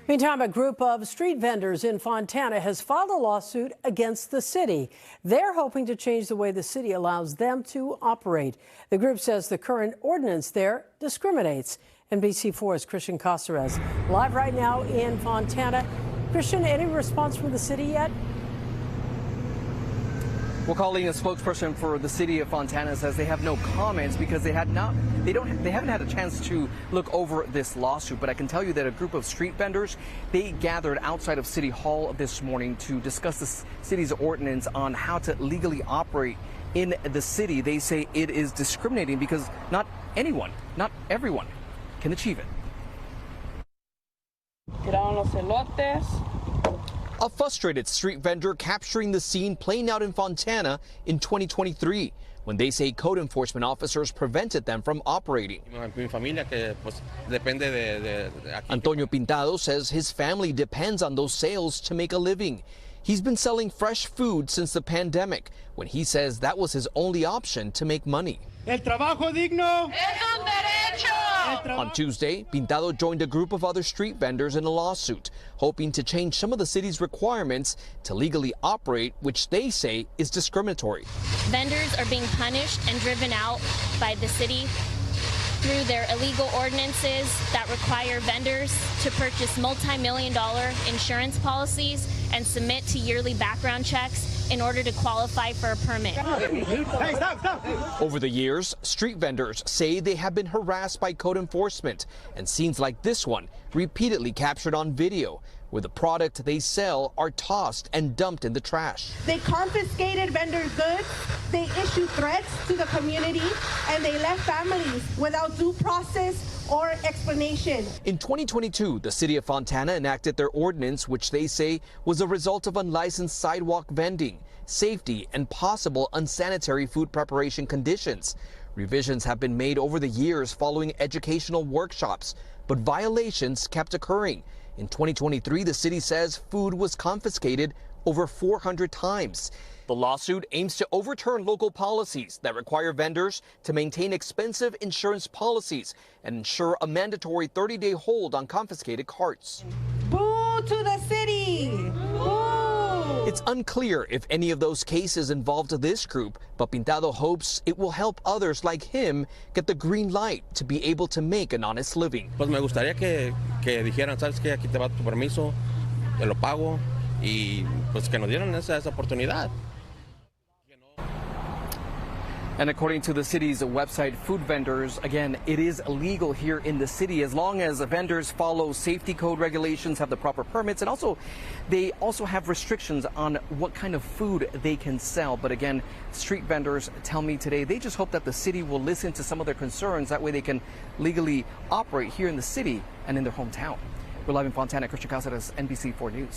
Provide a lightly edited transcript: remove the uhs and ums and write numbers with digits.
Meantime, a group of street vendors in Fontana has filed a lawsuit against the city. They're hoping to change the way the city allows them to operate. The group says the current ordinance there discriminates. NBC4's Christian Cázares live right now in Fontana. Christian, any response from the city yet? Well, Colleen, a spokesperson for the city of Fontana, says they have no comments because they haven't had a chance to look over this lawsuit. But I can tell you that a group of street vendors, they gathered outside of City Hall this morning to discuss the city's ordinance on how to legally operate in the city. They say it is discriminating because not everyone can achieve it. A frustrated street vendor capturing the scene playing out in Fontana in 2023 when they say code enforcement officers prevented them from operating. Antonio Pintado says his family depends on those sales to make a living. He's been selling fresh food since the pandemic, when he says that was his only option to make money. El trabajo digno es un derecho. On Tuesday, Pintado joined a group of other street vendors in a lawsuit, hoping to change some of the city's requirements to legally operate, which they say is discriminatory. Vendors are being punished and driven out by the city through their illegal ordinances that require vendors to purchase multi-million-dollar insurance policies and submit to yearly background checks in order to qualify for a permit. Hey, stop. Over the years, street vendors say they have been harassed by code enforcement, and scenes like this one repeatedly captured on video, where the product they sell are tossed and dumped in the trash. They confiscated vendor goods, they issued threats to the community, and they left families without due process or explanation. In 2022, the city of Fontana enacted their ordinance, which they say was a result of unlicensed sidewalk vending, safety, and possible unsanitary food preparation conditions. Revisions have been made over the years following educational workshops, but violations kept occurring. In 2023, the city says food was confiscated over 400 times. The lawsuit aims to overturn local policies that require vendors to maintain expensive insurance policies and ensure a mandatory 30-day hold on confiscated carts. Boo to the city! Boo! It's unclear if any of those cases involved this group, but Pintado hopes it will help others like him get the green light to be able to make an honest living. Pues me gustaría que dijeran, sabes que aquí te va tu permiso, te lo pago, y pues que nos dieran esa oportunidad. And according to the city's website, food vendors, again, it is illegal here in the city as long as vendors follow safety code regulations, have the proper permits, and also they also have restrictions on what kind of food they can sell. But again, street vendors tell me today they just hope that the city will listen to some of their concerns. That way they can legally operate here in the city and in their hometown. We're live in Fontana. Christian Cázares, NBC4 News.